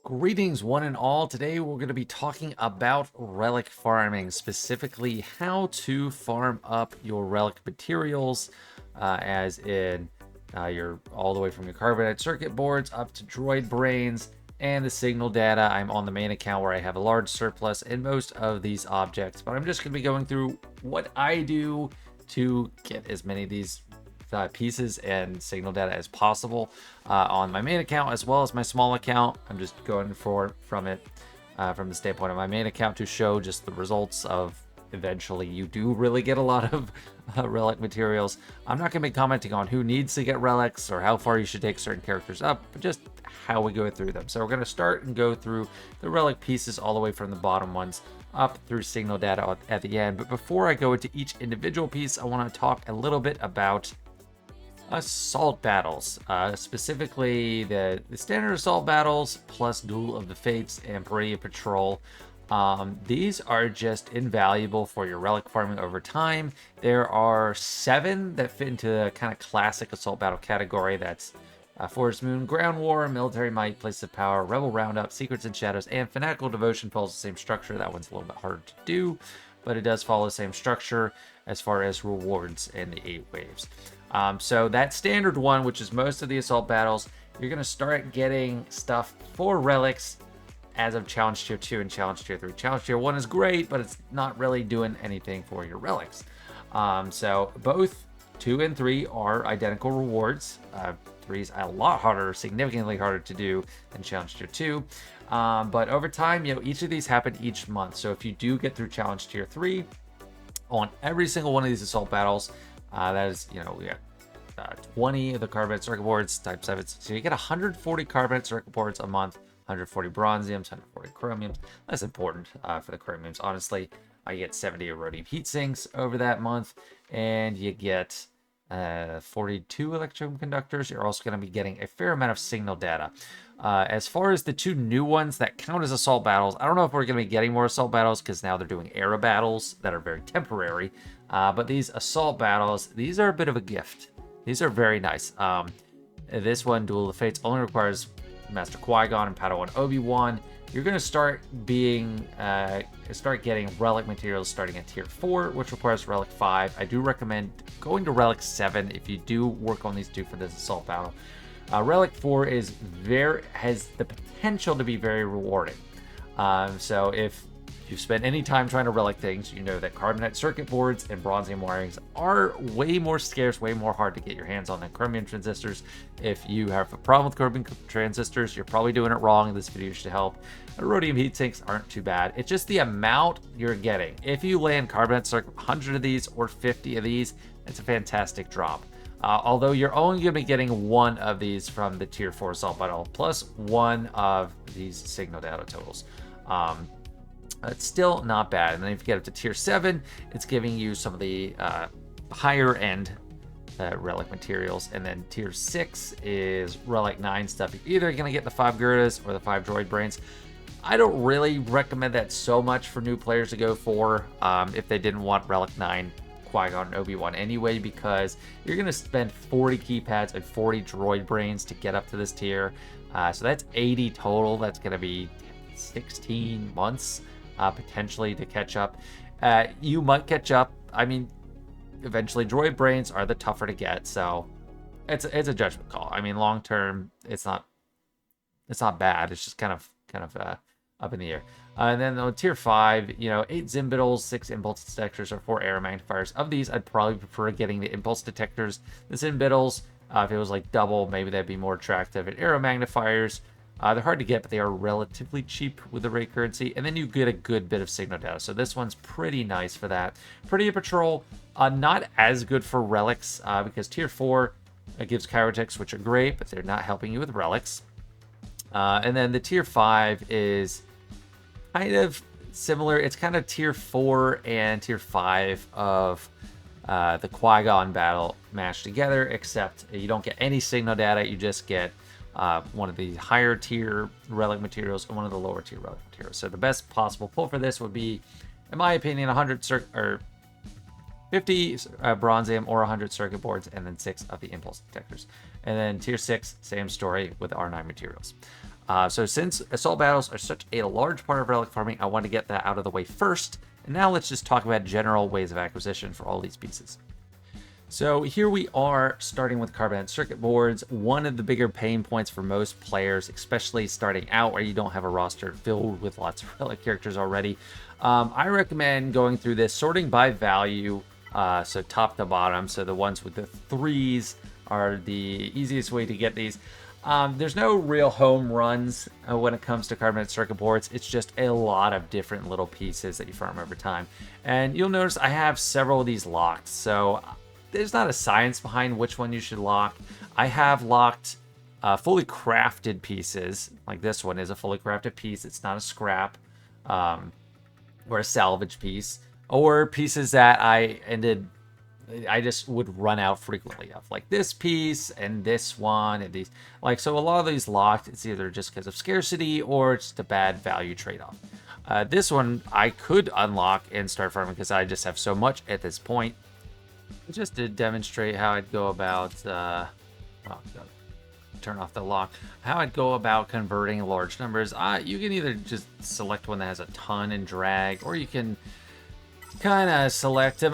Greetings, one and all. Today we're going to be talking about relic farming, specifically how to farm up your relic materials, as in your all the way from your carbonite circuit boards up to droid brains and the signal data. I'm on the main account where I have a large surplus in most of these objects, but I'm just going to be going through what I do to get as many of these pieces and signal data as possible on my main account as well as my small account. I'm just going from the standpoint of my main account to show just the results of eventually you do really get a lot of relic materials. I'm not going to be commenting on who needs to get relics or how far you should take certain characters up, but just how we go through them. So we're going to start and go through the relic pieces all the way from the bottom ones up through signal data at the end. But before I go into each individual piece, I want to talk a little bit about assault battles, specifically the standard assault battles plus Duel of the Fates and Parade Patrol. These are just invaluable for your relic farming over time. There are 7 that fit into the kind of classic assault battle category. That's Forest Moon, Ground War, Military Might, Place of Power, Rebel Roundup, Secrets and Shadows, and Fanatical Devotion follows the same structure. That one's a little bit harder to do, but it does follow the same structure as far as rewards in the 8 waves. So that standard one, which is most of the assault battles, you're going to start getting stuff for relics as of Challenge Tier 2 and Challenge Tier 3. Challenge Tier 1 is great, but it's not really doing anything for your relics. So both 2 and 3 are identical rewards. 3 is a lot harder, significantly harder to do than Challenge Tier 2. But over time, each of these happen each month. So if you do get through Challenge Tier 3, on every single one of these assault battles, that is, we got 20 of the carbonite circuit boards, type 7. So you get 140 carbonite circuit boards a month, 140 bronziums, 140 chromiums. That's important for the chromiums, honestly. You get 70 Aurodium Heatsinks over that month, and you get 42 Electrium Conductors. You're also going to be getting a fair amount of signal data. As far as the 2 new ones that count as assault battles, I don't know if we're going to be getting more assault battles because now they're doing era battles that are very temporary. But these assault battles, these are a bit of a gift. These are very nice. This one, Duel of the Fates, only requires Master Qui-Gon and Padawan Obi-Wan. You're going to start getting relic materials starting at Tier 4, which requires Relic 5. I do recommend going to Relic 7 if you do work on these 2 for this assault battle. Relic 4 has the potential to be very rewarding. So if you've spent any time trying to relic things, you know that carbonite circuit boards and bronzium wirings are way more scarce, way more hard to get your hands on than chromium transistors. If you have a problem with chromium transistors, you're probably doing it wrong. This video should help. Aurodium Heatsinks aren't too bad. It's just the amount you're getting. If you land carbonite circuit 100 of these or 50 of these, it's a fantastic drop. Although you're only going to be getting 1 of these from the Tier 4 assault battle, plus 1 of these signal data totals. It's still not bad. And then if you get up to Tier 7, it's giving you some of the higher end relic materials. And then Tier 6 is Relic 9 stuff. You're either going to get the 5 Gyrdas or the 5 droid brains. I don't really recommend that so much for new players to go for if they didn't want Relic 9 Qui-Gon and Obi-Wan anyway, because you're going to spend 40 keypads and 40 droid brains to get up to this tier. So that's 80 total. That's going to be 16 months potentially to catch up. You might catch up. I mean, eventually droid brains are the tougher to get, so it's a judgment call. I mean, long term, it's not bad. It's just kind of up in the air. And then on Tier 5, 8 Zinbiddles, 6 Impulse Detectors, or 4 Aeromagnifiers. Of these, I'd probably prefer getting the Impulse Detectors. The Zinbiddles, if it was like double, maybe that'd be more attractive. And Aeromagnifiers, they're hard to get, but they are relatively cheap with the rate currency. And then you get a good bit of signal data. So this one's pretty nice for that. Parade Patrol, not as good for relics, because Tier 4 gives Chirotechs, which are great, but they're not helping you with relics. And then the Tier 5 is kind of similar. It's kind of Tier 4 and Tier 5 of the Qui-Gon battle mashed together, except you don't get any signal data. You just get one of the higher tier relic materials and one of the lower tier relic materials. So the best possible pull for this would be, in my opinion, 50 Bronzium or 100 circuit boards, and then 6 of the Impulse Detectors. And then Tier 6, same story with R9 materials. So since assault battles are such a large part of relic farming, I want to get that out of the way first. And now let's just talk about general ways of acquisition for all these pieces. So here we are starting with Carbonite circuit boards, one of the bigger pain points for most players, especially starting out where you don't have a roster filled with lots of relic characters already. I recommend going through this, sorting by value, so top to bottom. So the ones with the 3s are the easiest way to get these. There's no real home runs when it comes to Carbonite circuit boards. It's just a lot of different little pieces that you farm over time. And you'll notice I have several of these locked, so there's not a science behind which one you should lock. I have locked fully crafted pieces, like this one is a fully crafted piece. It's not a scrap or a salvage piece, or pieces that I just would run out frequently of, like this piece and this one and these. Like, so a lot of these locked, it's either just because of scarcity or it's just a bad value trade-off. This one I could unlock and start farming because I just have so much at this point. Just to demonstrate how I'd go about, turn off the lock, how I'd go about converting large numbers. You can either just select one that has a ton and drag, or you can kind of select them.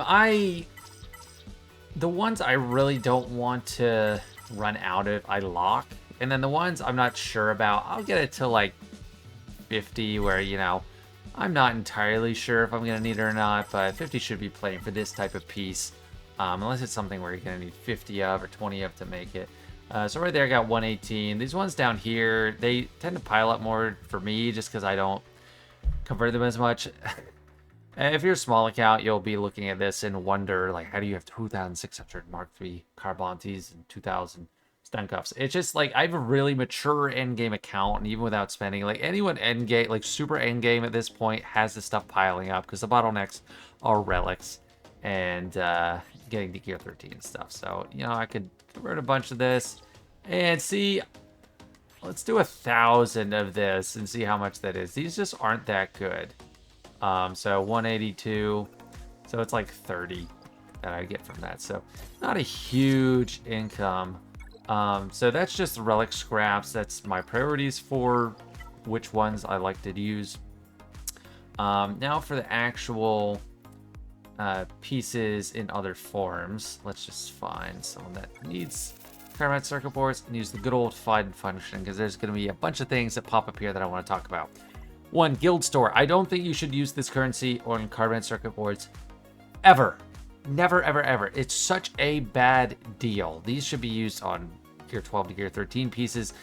The ones I really don't want to run out of, I lock. And then the ones I'm not sure about, I'll get it to like 50, where, you know, I'm not entirely sure if I'm going to need it or not, but 50 should be plenty for this type of piece. Unless it's something where you're going to need 50 of or 20 of to make it. So right there, I got 118. These ones down here, they tend to pile up more for me just because I don't convert them as much. If you're a small account, you'll be looking at this and wonder, like, how do you have 2,600 Mark III Carbontes and 2,000 stun cuffs? It's just, like, I have a really mature endgame account, and even without spending, like, anyone endgame, like, super endgame at this point has this stuff piling up because the bottlenecks are relics and getting to gear 13 and stuff. So, you know, I could convert a bunch of this and see. Let's do 1,000 of this and see how much that is. These just aren't that good. So 182, so it's like 30 that I get from that. So not a huge income. So that's just the relic scraps. That's my priorities for which ones I like to use. Now for the actual pieces in other forms, let's just find someone that needs Carbonite circuit boards and use the good old find function, because there's going to be a bunch of things that pop up here that I want to talk about. One, guild store. I don't think you should use this currency on Carbonite circuit boards ever. Never, ever, ever. It's such a bad deal. These should be used on gear 12 to gear 13 pieces.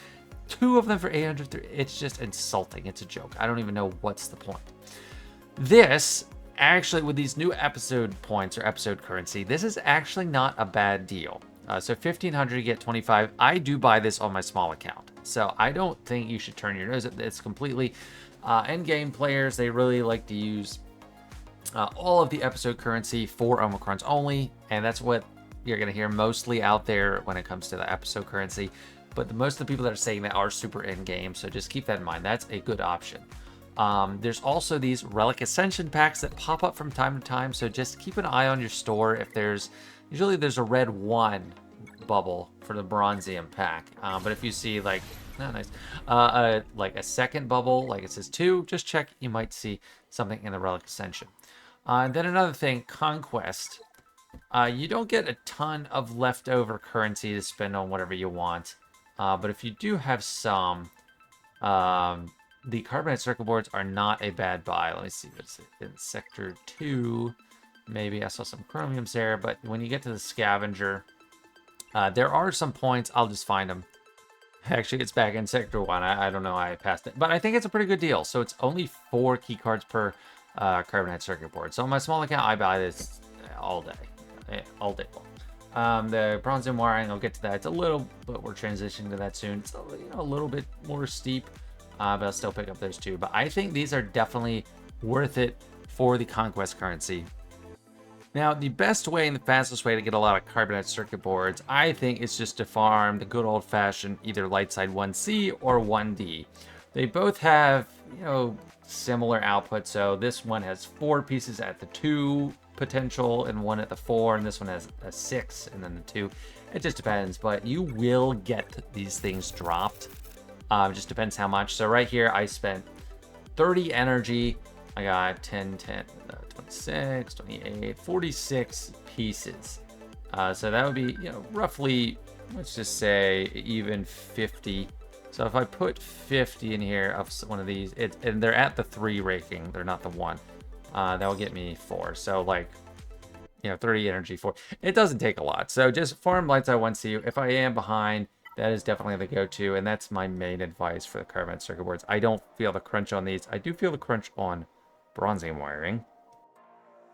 2 of them for 800. It's just insulting. It's a joke. I don't even know what's the point. This, actually, with these new episode points or episode currency, this is actually not a bad deal. So 1,500 to get 25. I do buy this on my small account, so I don't think you should turn your nose at this completely. Endgame players, they really like to use all of the episode currency for Omicrons only, and that's what you're going to hear mostly out there when it comes to the episode currency. But most of the people that are saying that are super endgame, so just keep that in mind. That's a good option. There's also these Relic Ascension packs that pop up from time to time, so just keep an eye on your store. If usually there's a red 1 bubble for the Bronzium pack, but if you see like, oh, nice, like a second bubble, like it says 2, just check. You might see something in the Relic Ascension. And then another thing, Conquest. You don't get a ton of leftover currency to spend on whatever you want, but if you do have some, the Carbonite circuit boards are not a bad buy. Let me see what's in Sector 2. Maybe I saw some chromiums there, but when you get to the scavenger, there are some points. I'll just find them. Actually, it's back in Sector 1. I don't know why I passed it, but I think it's a pretty good deal. So it's only 4 key cards per Carbonite circuit board. So on my small account, I buy this all day long. The Bronzium Wiring, I'll get to that. It's a little, but we're transitioning to that soon. It's a little bit more steep, but I'll still pick up those 2. But I think these are definitely worth it for the Conquest currency. Now, the best way and the fastest way to get a lot of Carbonite circuit boards, I think, is just to farm the good old-fashioned either light side 1C or 1D. They both have, similar output. So this one has 4 pieces at the 2 potential and 1 at the 4, and this one has a 6 and then the 2. It just depends, but you will get these things dropped Just depends how much. So right here, I spent 30 energy. I got 10, 10, 26, 28, 46 pieces. So that would be, roughly, let's just say even 50. So if I put 50 in here of one of these, and they're at the 3 raking, they're not the 1. That will get me 4. So like, 30 energy 4. It doesn't take a lot. So just farm lights I 1C. If I am behind, that is definitely the go-to, and that's my main advice for the Carbonite circuit boards. I don't feel the crunch on these. I do feel the crunch on Bronzium wiring.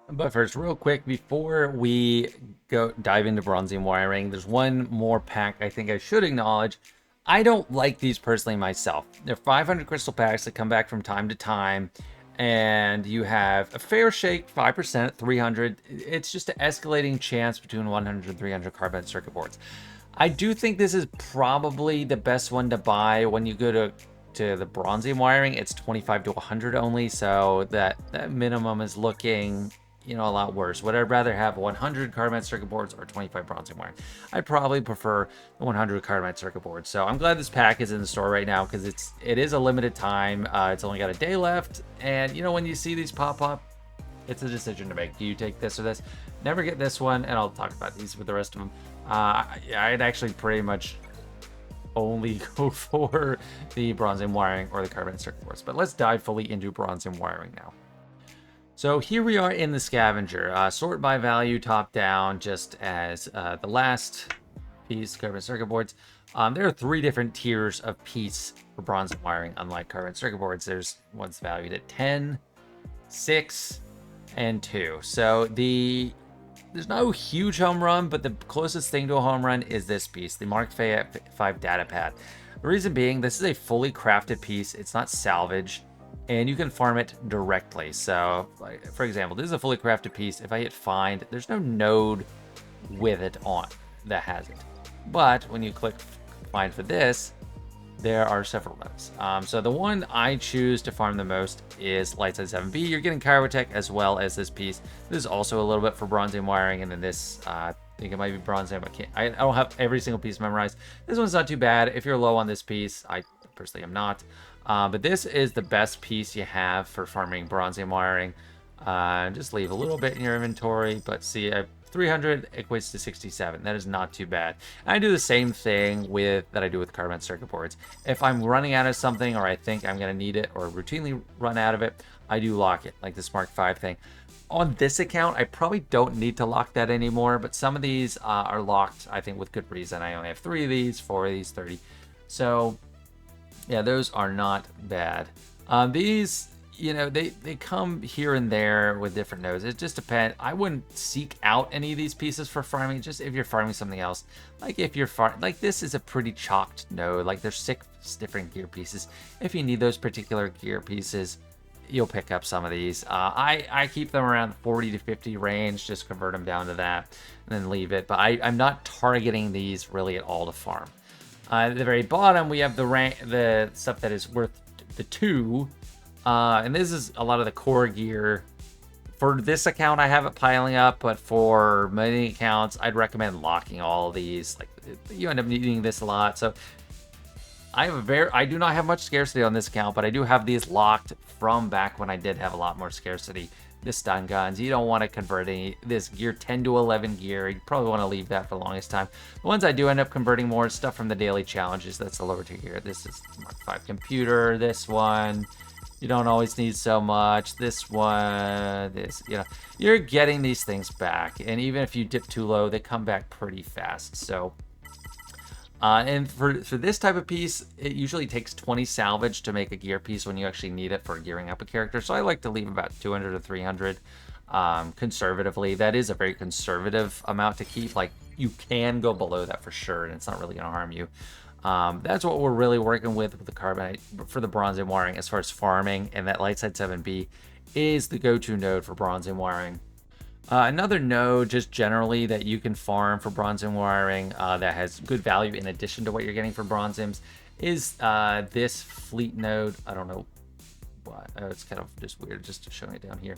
But first, real quick, before we dive into Bronzium wiring, there's one more pack I think I should acknowledge. I don't like these personally myself. They're 500 crystal packs that come back from time to time, and you have a fair shake, 5% at 300. It's just an escalating chance between 100 and 300 Carbonite circuit boards. I do think this is probably the best one to buy when you go to the Bronzium wiring. It's 25 to 100 only, so that minimum is looking, a lot worse. Would I rather have 100 Carbonite circuit boards or 25 Bronzium wiring? I'd probably prefer the 100 Carbonite circuit boards. So I'm glad this pack is in the store right now because it is a limited time. It's only got a day left, and when you see these pop up, it's a decision to make. Do you take this or this? Never get this one, and I'll talk about these with the rest of them. I'd actually pretty much only go for the Bronzium wiring or the Carbonite circuit boards. But let's dive fully into Bronzium wiring now. So here we are in the scavenger. Sort by value, top down, just as the last piece, Carbonite circuit boards. There are 3 different tiers of piece for Bronzium wiring, unlike Carbonite circuit boards. There's one's valued at 10, 6, and 2. So there's no huge home run, but the closest thing to a home run is this piece, the Mark V data pad. The reason being, this is a fully crafted piece. It's not salvage, and you can farm it directly. So, for example, this is a fully crafted piece. If I hit find, there's no node with it on that has it. But when you click find for this, there are several nodes. So the one I choose to farm the most is Lightside 7B. You're getting Chirotech as well as this piece. This is also a little bit for Bronzium wiring, and then this, I think it might be Bronzium. I don't have every single piece memorized. This one's not too bad. If you're low on this piece, I personally am not. But this is the best piece you have for farming Bronzium wiring. Just leave a little bit in your inventory, but see, 300 equates to 67. That is not too bad. And I do the same thing that I do with Carbonite circuit boards. If I'm running out of something, or I think I'm going to need it, or routinely run out of it, I do lock it, like this Mark V thing. On this account, I probably don't need to lock that anymore, but some of these are locked, I think, with good reason. I only have 3 of these, 4 of these, 30. So, yeah, those are not bad. These, they come here and there with different nodes. It just depends. I wouldn't seek out any of these pieces for farming, just if you're farming something else. Like if you're like this is a pretty chalked node. Like there's 6 different gear pieces. If you need those particular gear pieces, you'll pick up some of these. I keep them around 40 to 50 range, just convert them down to that and then leave it. But I'm not targeting these really at all to farm. At the very bottom, we have the stuff that is worth the 2. And this is a lot of the core gear. For this account, I have it piling up, but for many accounts, I'd recommend locking all of these. Like, you end up needing this a lot. So I do not have much scarcity on this account, but I do have these locked from back when I did have a lot more scarcity. The stun guns, you don't want to convert this gear 10 to 11 gear. You probably want to leave that for the longest time. The ones I do end up converting more is stuff from the daily challenges. That's the lower tier gear. This is Mark V computer. This one, you don't always need so much. This one, you're getting these things back. And even if you dip too low, they come back pretty fast. So, and for this type of piece, it usually takes 20 salvage to make a gear piece when you actually need it for gearing up a character. So I like to leave about 200 to 300 conservatively. That is a very conservative amount to keep. Like, you can go below that for sure, and it's not really going to harm you. That's what we're really working with the Carbonite for the Bronzium wiring as far as farming, and that Lightside 7B is the go-to node for Bronzium wiring. Another node just generally that you can farm for Bronzium wiring that has good value in addition to what you're getting for Bronziums is this fleet node. I don't know why. It's kind of just weird just showing it down here.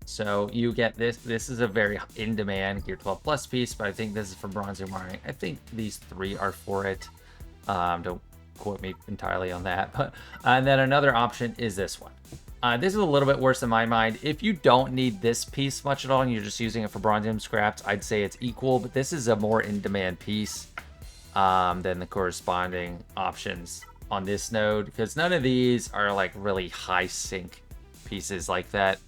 So you get this. This is a very in-demand Gear 12 Plus piece, but I think this is for Bronzium wiring. I think these 3 are for it. Don't quote me entirely on that. But and then another option is this one. This is a little bit worse in my mind. If you don't need this piece much at all and you're just using it for Bronzium scraps, I'd say it's equal, but this is a more in-demand piece than the corresponding options on this node, because none of these are like really high sync pieces like that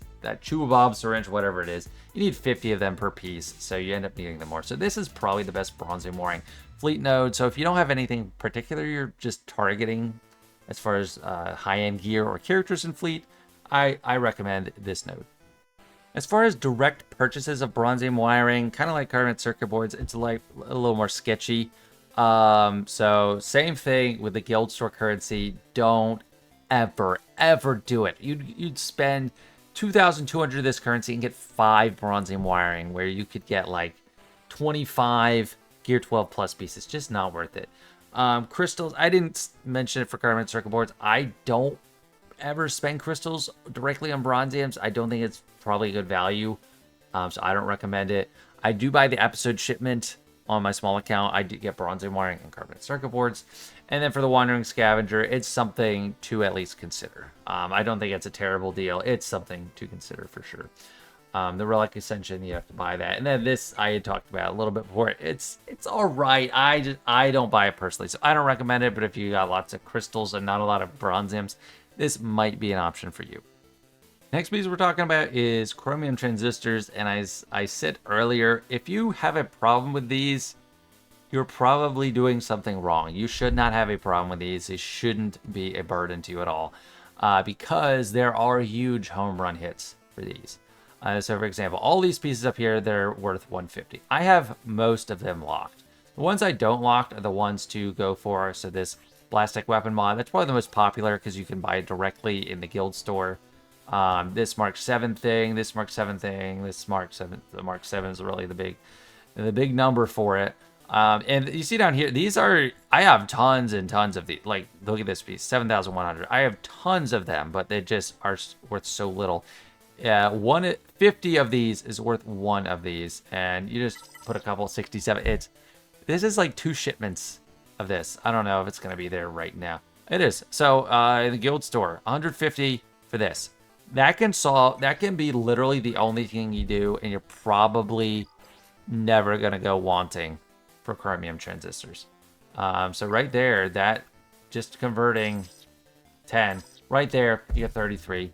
chew bob syringe, whatever it is. You need 50 of them per piece, so you end up needing them more. So this is probably the best Bronzium Wiring fleet node. So if you don't have anything particular you're just targeting as far as high-end gear or characters in fleet, I recommend this node. As far as direct purchases of Bronzium Wiring, kind of like Carbonite circuit boards, it's like a little more sketchy. So same thing with the guild store currency. Don't ever do it. You'd spend 2,200 of this currency and get 5 Bronzium Wiring, where you could get like 25 Gear 12 plus pieces. Just not worth it. Crystals, I didn't mention it for Carbonite circuit boards. I don't ever spend crystals directly on Bronziums. I don't think it's probably a good value, so I don't recommend it. I do buy the episode shipment on my small account. I do get Bronzium Wiring and Carbonite circuit boards. And then for the Wandering Scavenger, it's something to at least consider. I don't think it's a terrible deal. It's something to consider for sure. The Relic Ascension, you have to buy that. And then this, I had talked about a little bit before. It's all right. I don't buy it personally, so I don't recommend it. But if you got lots of crystals and not a lot of Bronziums, this might be an option for you. Next piece we're talking about is Chromium Transistors. And as I said earlier, if you have a problem with these, you're probably doing something wrong. You should not have a problem with these. They shouldn't be a burden to you at all, because there are huge home run hits for these. So for example, all these pieces up here, they're worth 150. I have most of them locked. The ones I don't lock are the ones to go for. So this Plastic Weapon mod, that's probably the most popular because you can buy it directly in the guild store. This Mark 7 thing, this Mark 7 thing, this Mark 7, the Mark 7 is really the big number for it. And you see down here, these are, I have tons and tons of these. Like, look at this piece, 7,100. I have tons of them, but they just are worth so little. 50 of these is worth one of these, and you just put a couple 67. This is like 2 shipments of this. I don't know if it's gonna be there right now. It is. So in the guild store, 150 for this. That can be literally the only thing you do, and you're probably never gonna go wanting for Chromium Transistors. So right there, that just converting 10 right there, you get 33.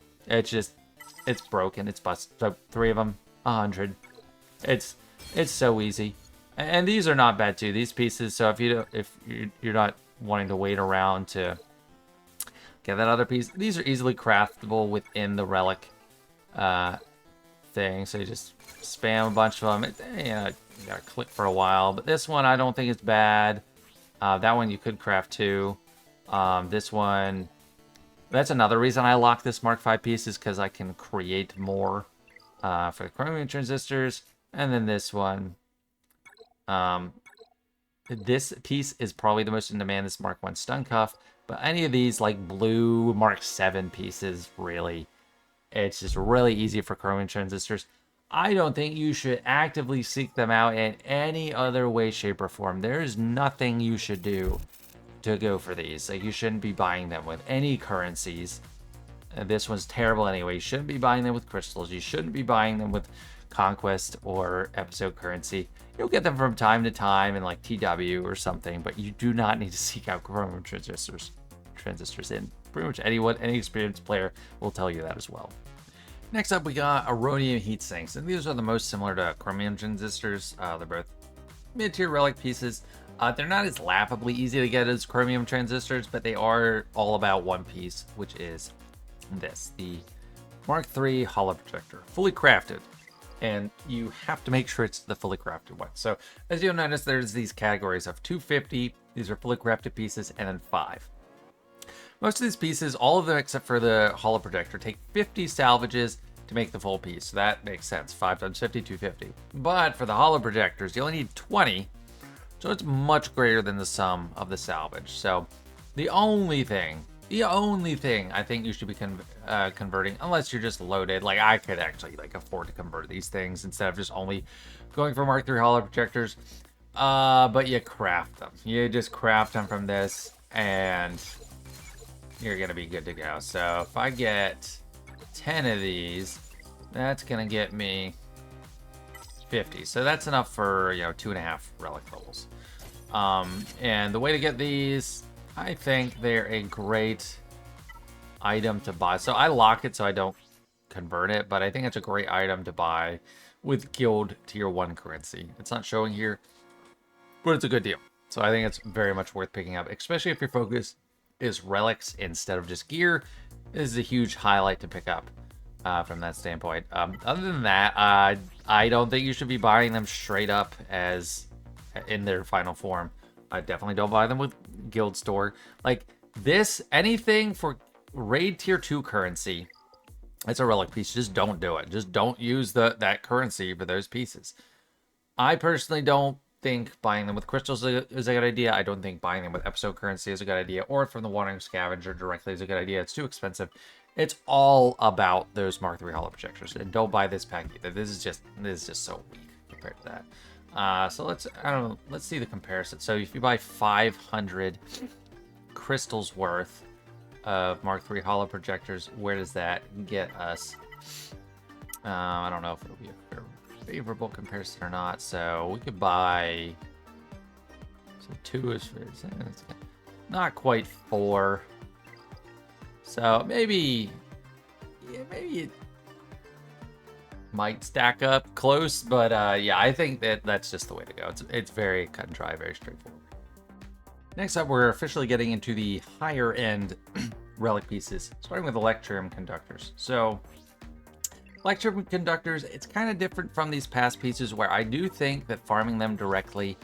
It's broken, it's busted. So 3 of them, 100. It's so easy. And these are not bad too, these pieces. So if you're not wanting to wait around to get that other piece, these are easily craftable within the Relic thing. So you just spam a bunch of them. You gotta click for a while. But this one, I don't think it's bad. That one you could craft too. This one, that's another reason I lock this Mark 5 piece, is because I can create more for the Chromium Transistors. And then this one, this piece is probably the most in demand, this Mark 1 Stun Cuff. But any of these like blue Mark 7 pieces, really, it's just really easy for Chromium Transistors. I don't think you should actively seek them out in any other way, shape, or form. There's nothing you should do to go for these. Like, you shouldn't be buying them with any currencies. This one's terrible anyway. You shouldn't be buying them with crystals. You shouldn't be buying them with conquest or episode currency. You'll get them from time to time in like TW or something, but you do not need to seek out Chromium Transistors. And pretty much any experienced player will tell you that as well. Next up, we got Aurodium Heatsinks, and these are the most similar to Chromium Transistors. They're both mid-tier Relic pieces. They're not as laughably easy to get as Chromium Transistors, but they are all about one piece, which is this, the Mark III Hollow Projector, fully crafted. And you have to make sure it's the fully crafted one. So as you'll notice, there's these categories of 250, these are fully crafted pieces, and then 5. Most of these pieces, all of them except for the Hollow Projector, take 50 salvages to make the full piece. So that makes sense. 5 times 50, 250. But for the Hollow Projectors, you only need 20. So it's much greater than the sum of the salvage. So the only thing I think you should be converting, unless you're just loaded. Like, I could actually afford to convert these things instead of just only going for Mark III Hollow Projectors. But you craft them. You just craft them from this. and you're gonna be good to go. So if I get 10 of these, that's gonna get me 50. So that's enough for, 2.5 relic levels. And the way to get these, I think they're a great item to buy. So I lock it so I don't convert it, but I think it's a great item to buy with guild tier 1 currency. It's not showing here, but it's a good deal. So I think it's very much worth picking up, especially if your focus is relics instead of just gear. This is a huge highlight to pick up from that standpoint. Other than that, I don't think you should be buying them straight up as in their final form. I definitely don't buy them with guild store. Like this, anything for raid tier 2 currency, it's a relic piece. Just don't do it. Just don't use that currency for those pieces. I personally don't think buying them with crystals is a good idea. I don't think buying them with episode currency is a good idea, or from the Wandering Scavenger directly is a good idea. It's too expensive. It's all about those Mark III Hollow Projectors, and don't buy this pack either. This is just so weak compared to that. So let's see the comparison. So if you buy 500 crystals worth of Mark III Hollow Projectors, where does that get us? I don't know if it'll be a favorable comparison or not. So we could buy, so 2 is not quite 4. So maybe it might stack up close, but yeah, I think that's just the way to go. It's very cut and dry, very straightforward. Next up, we're officially getting into the higher end relic pieces, starting with Electrium Conductors. So Electrium Conductors, it's kind of different from these past pieces where I do think that farming them directly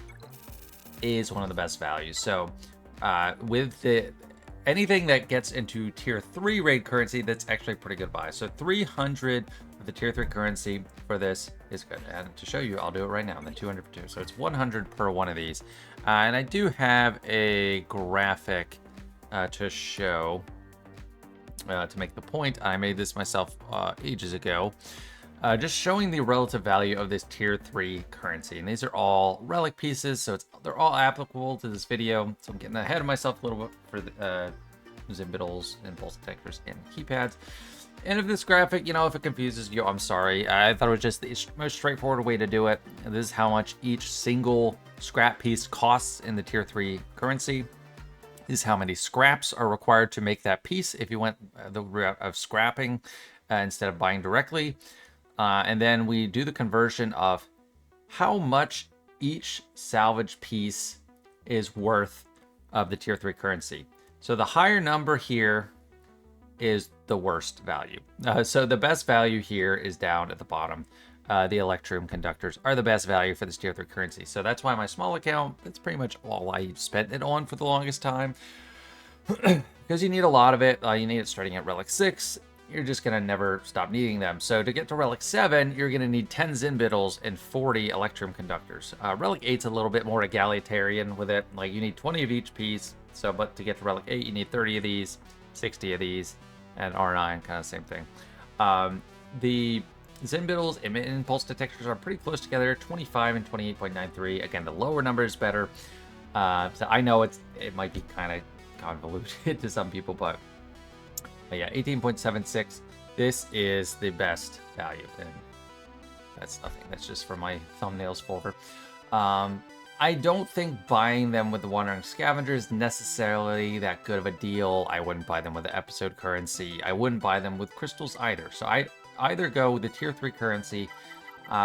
is one of the best values. So with anything that gets into tier 3 raid currency, that's actually a pretty good buy. So 300 of the tier 3 currency for this is good. And to show you, I'll do it right now, and then 200 for 2. So it's 100 per one of these. And I do have a graphic to show to make the point. I made this myself ages ago. Just showing the relative value of this tier 3 currency. And these are all relic pieces, so they're all applicable to this video. So I'm getting ahead of myself a little bit for the Zinbiddles and pulse detectors and keypads. And if this graphic, if it confuses you, I'm sorry. I thought it was just the most straightforward way to do it. And this is how much each single scrap piece costs in the tier 3 currency. This is how many scraps are required to make that piece if you went the route of scrapping instead of buying directly. And then we do the conversion of how much each salvage piece is worth of the tier 3 currency. So the higher number here is the worst value. So the best value here is down at the bottom. The Electrium Conductors are the best value for this tier 3 currency. So that's why my small account, that's pretty much all I spent it on for the longest time. Because you need a lot of it. You need it starting at Relic 6. You're just going to never stop needing them. So to get to Relic 7, you're going to need 10 Zinbiddles and 40 Electrium Conductors. Relic 8's a little bit more egalitarian with it. Like, you need 20 of each piece. So, but to get to Relic 8, you need 30 of these, 60 of these, and R9, kind of same thing. The Zinbiddles and pulse detectors are pretty close together, 25 and 28.93. Again, the lower number is better. So I know it might be kind of convoluted to some people, but yeah, 18.76. This is the best value, and that's nothing. That's just for my thumbnails folder. I don't think buying them with the Wandering Scavenger is necessarily that good of a deal. I wouldn't buy them with the episode currency. I wouldn't buy them with crystals either. So I either go with the tier 3 currency,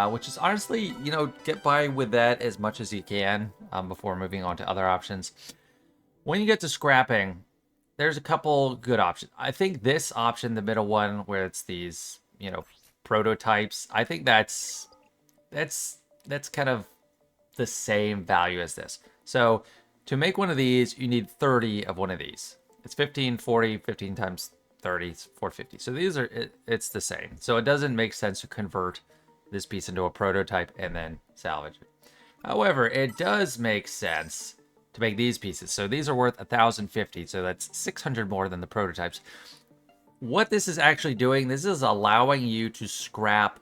which is honestly, get by with that as much as you can before moving on to other options. When you get to scrapping, there's a couple good options. I think this option, the middle one, where it's these, prototypes, I think that's kind of the same value as this. So to make one of these, you need 30 of one of these. It's 15, 40, 15 times 30, it's 450. So these are, it's the same. So it doesn't make sense to convert this piece into a prototype and then salvage it. However, it does make sense to make these pieces. So these are worth 1,050. So that's 600 more than the prototypes. What this is actually doing, this is allowing you to scrap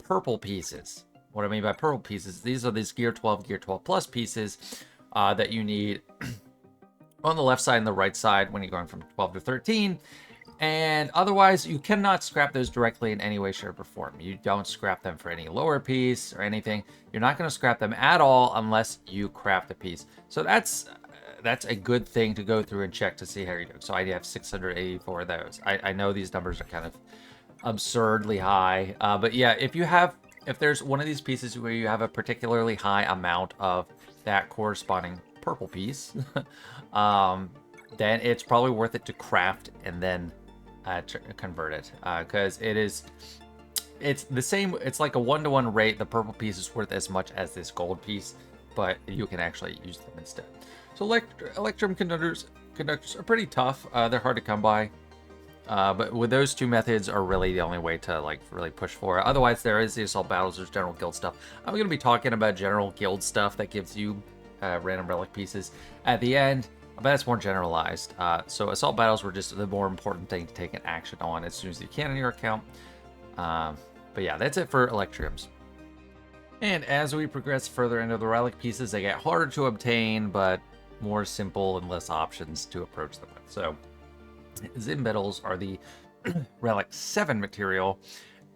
purple pieces. What I mean by purple pieces, these are these Gear 12 Plus pieces that you need on the left side and the right side when you're going from 12 to 13. And otherwise, you cannot scrap those directly in any way, shape, or form. You don't scrap them for any lower piece or anything. You're not going to scrap them at all unless you craft a piece. So that's a good thing to go through and check to see how you're doing. So I have 684 of those. I know these numbers are kind of absurdly high, but yeah, if there's one of these pieces where you have a particularly high amount of that corresponding purple piece, then it's probably worth it to craft and then convert it, because it's the same. It's like a 1-to-1 rate. The purple piece is worth as much as this gold piece, but you can actually use them instead. So Electrium Conductors are pretty tough. They're hard to come by. But with those two methods are really the only way to like really push for it. Otherwise, there is the Assault Battles, there's General Guild stuff. I'm going to be talking about General Guild stuff that gives you random relic pieces at the end, but that's more generalized. So Assault Battles were just the more important thing to take an action on as soon as you can in your account. But yeah, that's it for Electriums. And as we progress further into the relic pieces, they get harder to obtain, but more simple and less options to approach them with. So Zinbiddles are the Relic 7 material,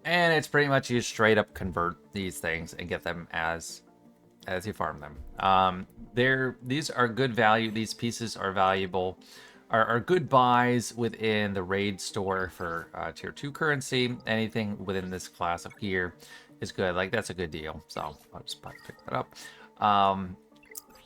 and it's pretty much you straight up convert these things and get them as you farm them. These are good value. These pieces are valuable, are good buys within the raid store for tier 2 currency. Anything within this class of gear is good. Like, that's a good deal. So I'll just pick that up.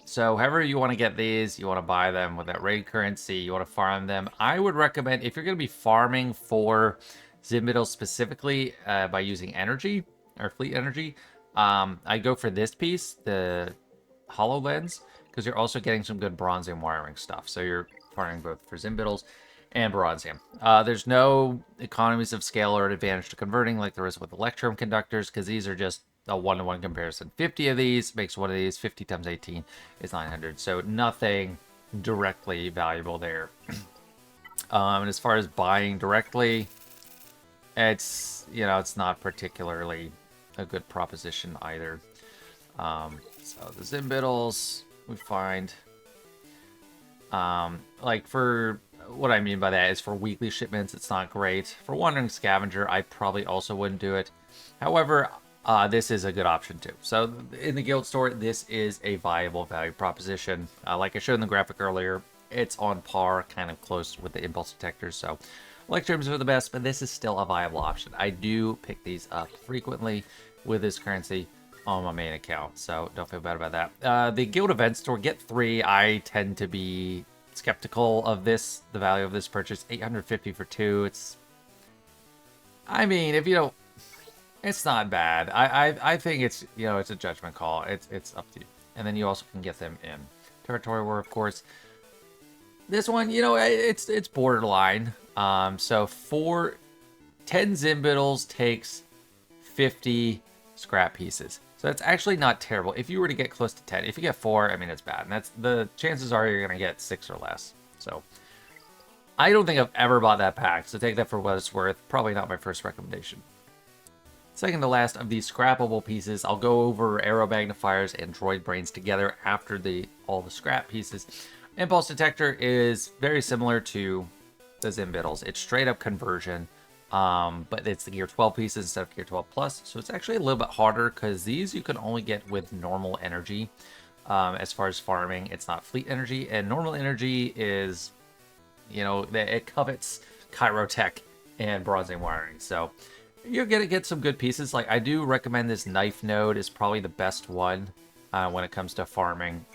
So however you want to get these, you want to buy them with that raid currency, you want to farm them. I would recommend, if you're going to be farming for Zinbiddle specifically by using energy or fleet energy, I go for this piece, the HoloLens, because you're also getting some good Bronzium Wiring stuff. So you're farming both for Zinbiddles and Bronzium. There's no economies of scale or advantage to converting like there is with Electrium Conductors, because these are just a 1-to-1 comparison. 50 of these makes one of these. 50 times 18 is 900. So nothing directly valuable there. And as far as buying directly, it's not particularly a good proposition either. So the Zinbiddles we find, like for what I mean by that is for weekly shipments, it's not great. For Wandering Scavenger, I probably also wouldn't do it. However, this is a good option too. So in the guild store, this is a viable value proposition. Like I showed in the graphic earlier, it's on par, kind of close with the impulse detectors. So Electriums are the best, but this is still a viable option. I do pick these up frequently with this currency on my main account, so don't feel bad about that. The guild event store, get 3. I tend to be skeptical of this, the value of this purchase. 850 for 2. I mean, if you don't, it's not bad. I think it's, it's a judgment call. It's up to you. And then you also can get them in Territory War, of course. This one, it's borderline. So 10 Zinbiddles takes 50 scrap pieces. So that's actually not terrible. If you were to get close to 10, if you get 4, I mean, it's bad. And the chances are you're going to get 6 or less. So I don't think I've ever bought that pack. So take that for what it's worth. Probably not my first recommendation. Second to last of these scrappable pieces, I'll go over Aeromagnifiers and Droid Brains together after all the scrap pieces. Impulse Detector is very similar to the Zinbiddles. It's straight up conversion, but it's the Gear 12 pieces instead of Gear 12 Plus, so it's actually a little bit harder because these you can only get with normal energy. As far as farming, it's not fleet energy, and normal energy is, it covets Chirotech and Bronzium Wiring, so you're gonna get some good pieces. Like, I do recommend this knife node is probably the best one when it comes to farming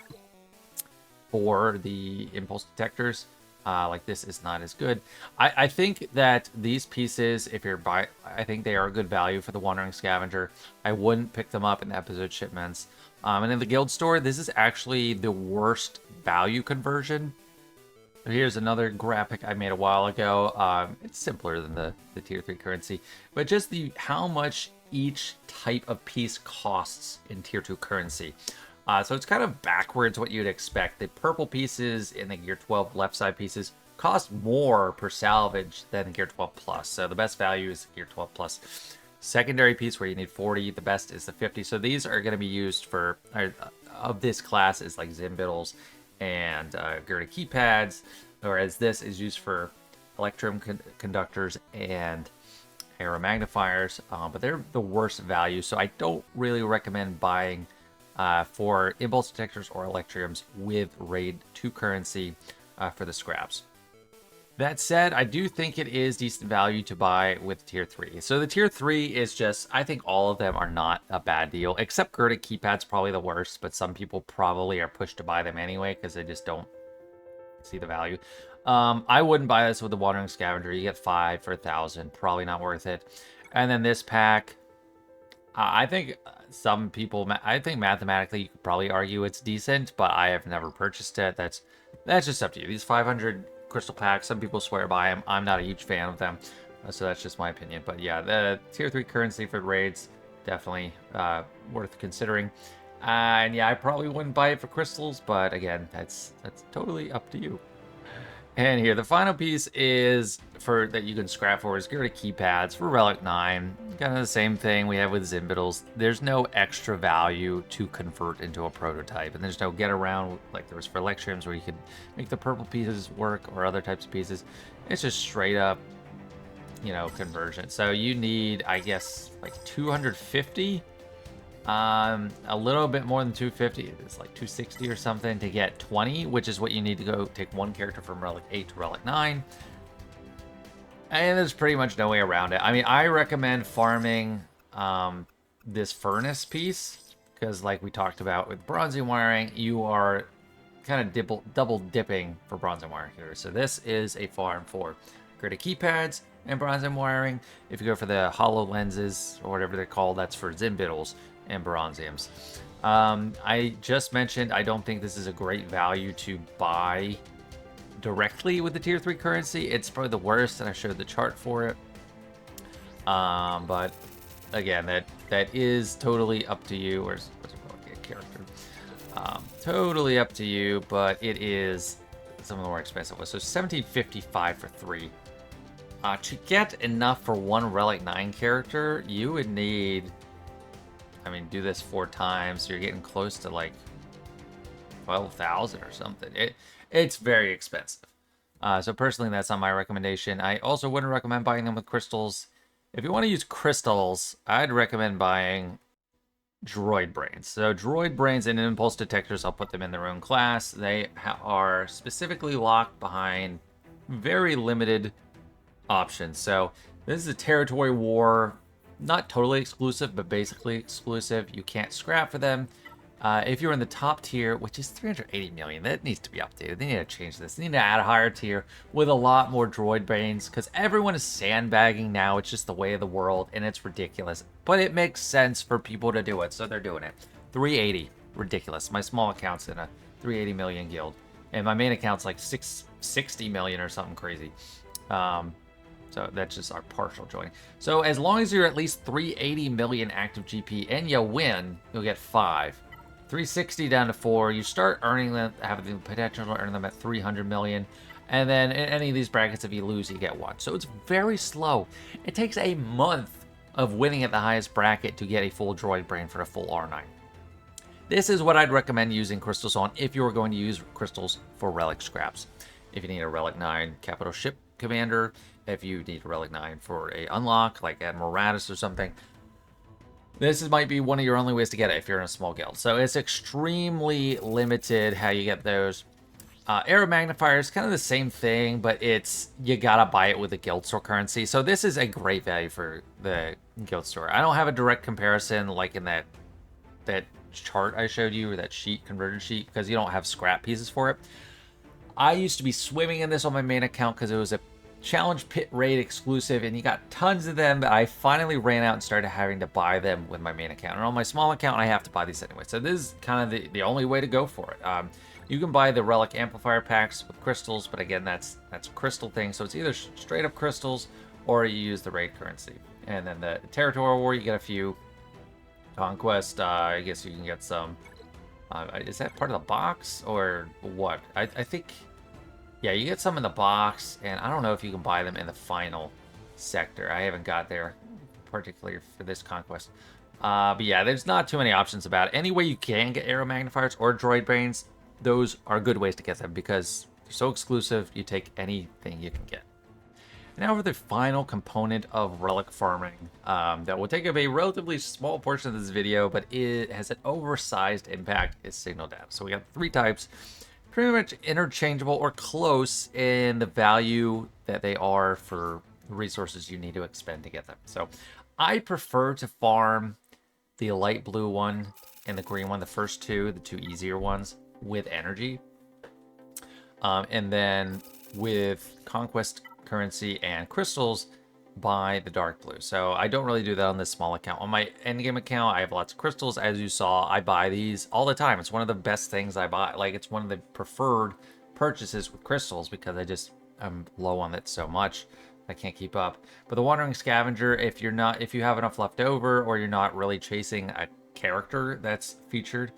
for the impulse detectors. Like, this is not as good. I think that these pieces, if you're I think they are good value for the Wandering Scavenger. I wouldn't pick them up in episode shipments. And in the guild store, this is actually the worst value conversion. Here's another graphic I made a while ago. It's simpler than the tier 3 currency, but just how much each type of piece costs in tier 2 currency. So it's kind of backwards what you'd expect. The purple pieces in the Gear 12 left side pieces cost more per salvage than Gear 12 Plus. So the best value is Gear 12 Plus. Secondary piece where you need 40, the best is the 50. So these are going to be used for, of this class is like Zinbiddles and Gyrda Keypads, whereas this is used for Electrium Conductors and Aeromagnifiers, but they're the worst value, so I don't really recommend buying for Impulse Detectors or Electriums with RAID 2 currency for the scraps. That said, I do think it is decent value to buy with Tier 3. So the Tier 3 is just, I think all of them are not a bad deal, except Gyrda Keypad's probably the worst, but some people probably are pushed to buy them anyway because they just don't see the value. I wouldn't buy this with the Wandering Scavenger. You get 5 for 1,000, probably not worth it. And then this pack, I think some people, I think mathematically you could probably argue it's decent, but I have never purchased it. That's just up to you. These 500 crystal packs, some people swear by them. I'm not a huge fan of them, so that's just my opinion. But yeah, the Tier 3 currency for raids, definitely worth considering. And yeah, I probably wouldn't buy it for crystals, but again, that's totally up to you. And here, the final piece is for that you can scrap for is Gyrda Keypads for Relic 9. Kind of the same thing we have with Zinbiddles. There's no extra value to convert into a prototype, and there's no get around like there was for Electriums where you could make the purple pieces work or other types of pieces. It's just straight up, you know, conversion. So you need, I guess, like 250. A little bit more than 250. It's like 260 or something to get 20, which is what you need to go take one character from Relic 8 to Relic 9. And there's pretty much no way around it. I mean, I recommend farming this furnace piece because, like we talked about with Bronzium Wiring, you are kind of double dipping for Bronzium Wiring here. So this is a farm for Gyrda Keypads and Bronzium Wiring. If you go for the hollow lenses or whatever they're called, that's for Zinbiddles and Bronziums. I just mentioned I don't think this is a great value to buy directly with the Tier 3 currency. It's probably the worst, and I showed the chart for it. But again, that is totally up to you. What's it called? Character. Totally up to you, but it is some of the more expensive ones. So 1755 for 3. To get enough for one Relic 9 character, you would need, I mean, do this 4 times, so you're getting close to like 12,000 or something. It's very expensive. So personally, that's not my recommendation. I also wouldn't recommend buying them with crystals. If you want to use crystals, I'd recommend buying Droid Brains. So Droid Brains and Impulse Detectors, I'll put them in their own class. They are specifically locked behind very limited options. So this is a territory war, not totally exclusive, but basically exclusive. You can't scrap for them. If you're in the top tier, which is 380 million, that needs to be updated. They need to change this. They need to add a higher tier with a lot more droid brains, because everyone is sandbagging now. It's just the way of the world, and it's ridiculous. But it makes sense for people to do it, so they're doing it. 380, ridiculous. My small account's in a 380 million guild, and my main account's like 660 million or something crazy. So that's just our partial join. So as long as you're at least 380 million active GP and you win, you'll get 5. 360 down to 4. You start earning them, have the potential to earn them at 300 million. And then in any of these brackets, if you lose, you get 1. So it's very slow. It takes a month of winning at the highest bracket to get a full droid brain for a full R9. This is what I'd recommend using crystals on if you were going to use crystals for relic scraps. If you need a Relic 9 capital ship commander, if you need a Relic 9 for a unlock, like Admiral Radis or something, this might be one of your only ways to get it if you're in a small guild. So it's extremely limited how you get those. Aeromagnifiers, kind of the same thing, but it's, you gotta buy it with the guild store currency. So this is a great value for the guild store. I don't have a direct comparison like in that chart I showed you, or that sheet, converted sheet, because you don't have scrap pieces for it. I used to be swimming in this on my main account because it was a challenge pit raid exclusive, and you got tons of them, but I finally ran out and started having to buy them with my main account. And on my small account, I have to buy these anyway. So this is kind of the only way to go for it. You can buy the Relic Amplifier packs with crystals, but again, that's a crystal thing. So it's either straight up crystals or you use the raid currency. And then the Territorial War, you get a few. Conquest, I guess you can get some. Is that part of the box or what? I think, yeah, you get some in the box, and I don't know if you can buy them in the final sector. I haven't got there, particularly for this conquest. But yeah, there's not too many options about it. Any way you can get Aeromagnifiers or Droid Brains, those are good ways to get them because they're so exclusive, you take anything you can get. Now for the final component of relic farming that will take up a relatively small portion of this video, but it has an oversized impact, is signal data. So we got 3 types, pretty much interchangeable or close in the value that they are for the resources you need to expend to get them. So I prefer to farm the light blue one and the green one, the first two, the 2 easier ones, with energy. And then with conquest currency and crystals, buy the dark blue. So I don't really do that on this small account. On my endgame account, I have lots of crystals. As you saw, I buy these all the time. It's one of the best things I buy. Like, it's one of the preferred purchases with crystals because I'm low on it so much. I can't keep up. But the Wandering Scavenger, if you have enough left over or you're not really chasing a character that's featured,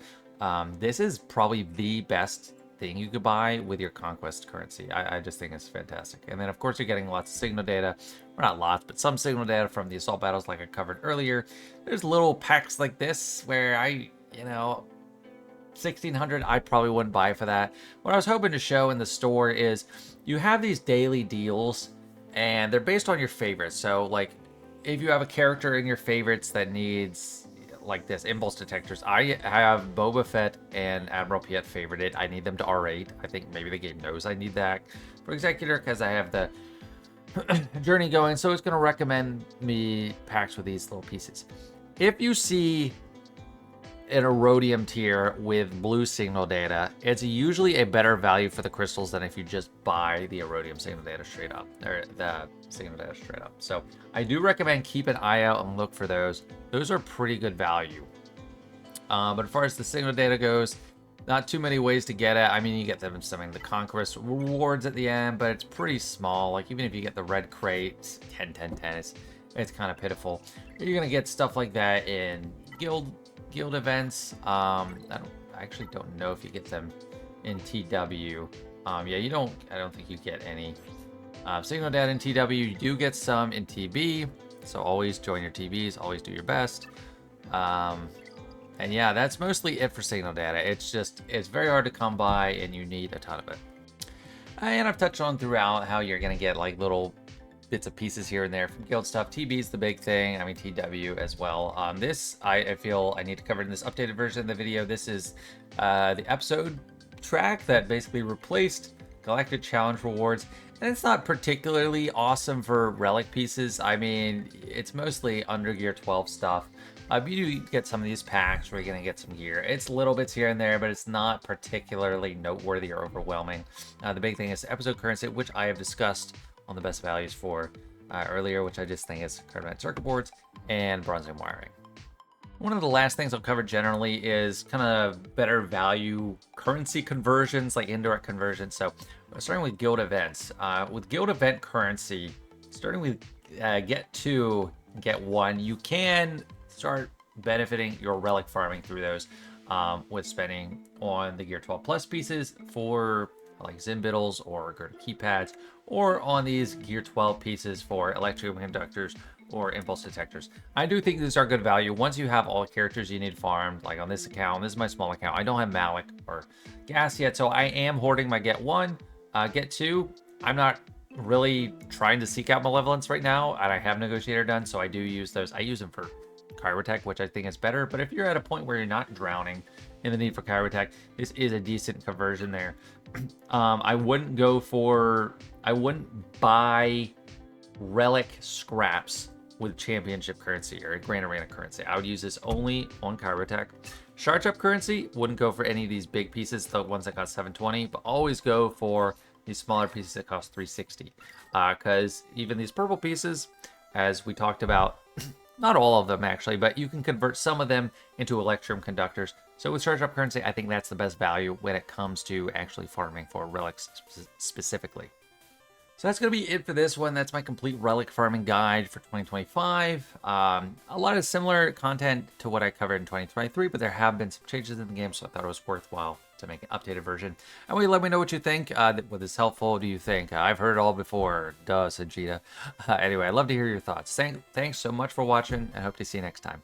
this is probably the best thing you could buy with your conquest currency. I just think it's fantastic. And then of course you're getting lots of signal data, or not lots, but some signal data from the assault battles like I covered earlier. There's little packs like this where 1600 I probably wouldn't buy for that. What I was hoping to show in the store is you have these daily deals and they're based on your favorites. So like if you have a character in your favorites that needs like this impulse detectors, I have Boba Fett and Admiral Piet favorited. I need them to R8. I think maybe the game knows I need that for Executor because I have the journey going, so it's going to recommend me packs with these little pieces. If you see an Aurodium tier with blue signal data, it's usually a better value for the crystals than if you just buy the Aurodium signal data straight up, or the signal data straight up. So I do recommend keep an eye out and look for those. Those are pretty good value. But as far as the signal data goes, not too many ways to get it. I mean, you get them in some of the Conquest rewards at the end, but it's pretty small. Like even if you get the red crate, 10, 10, 10, it's kind of pitiful. You're gonna get stuff like that in guild events. I actually don't know if you get them in TW. Yeah, I don't think you get any signal data in TW. You do get some in TB, so always join your TBs, always do your best. And yeah, that's mostly it for signal data. It's very hard to come by and you need a ton of it. And I've touched on throughout how you're gonna get like little bits of pieces here and there from guild stuff. TB is the big thing. I mean, TW as well. This, I feel I need to cover in this updated version of the video. This is the episode track that basically replaced Galactic Challenge rewards. And it's not particularly awesome for relic pieces. I mean, it's mostly under Gear 12 stuff. You do get some of these packs where you're going to get some gear. It's little bits here and there, but it's not particularly noteworthy or overwhelming. The big thing is episode currency, which I have discussed on the best values for earlier, which I just think is Carbonite circuit boards and Bronzium Wiring. One of the last things I'll cover generally is kind of better value currency conversions, like indirect conversions. So starting with guild events. With guild event currency, starting with get 2, get 1, you can start benefiting your relic farming through those with spending on the Gear 12 Plus pieces for like Zinbiddles or Gyrda Keypads, or on these Gear 12 pieces for Electrium Conductors or Impulse Detectors. I do think these are good value. Once you have all the characters you need farmed, like on this account, this is my small account, I don't have Malik or Gas yet, so I am hoarding my Get 1. Get 2, I'm not really trying to seek out Malevolence right now, and I have Negotiator done, so I do use those. I use them for Chirotech, which I think is better, but if you're at a point where you're not drowning in the need for Chirotech, this is a decent conversion there. I wouldn't buy relic scraps with championship currency or Grand Arena currency. I would use this only on Chirotech. Charge up currency, wouldn't go for any of these big pieces, the ones that cost 720, but always go for these smaller pieces that cost 360. Because even these purple pieces, as we talked about, not all of them actually, but you can convert some of them into Electrium Conductors. So with charge up currency, I think that's the best value when it comes to actually farming for relics specifically. So that's going to be it for this one. That's my complete relic farming guide for 2025. A lot of similar content to what I covered in 2023, but there have been some changes in the game, so I thought it was worthwhile to make an updated version. And let me know what you think. Was this helpful? Do you think? I've heard it all before. Duh, Songeta. Anyway, I'd love to hear your thoughts. Thanks so much for watching, and hope to see you next time.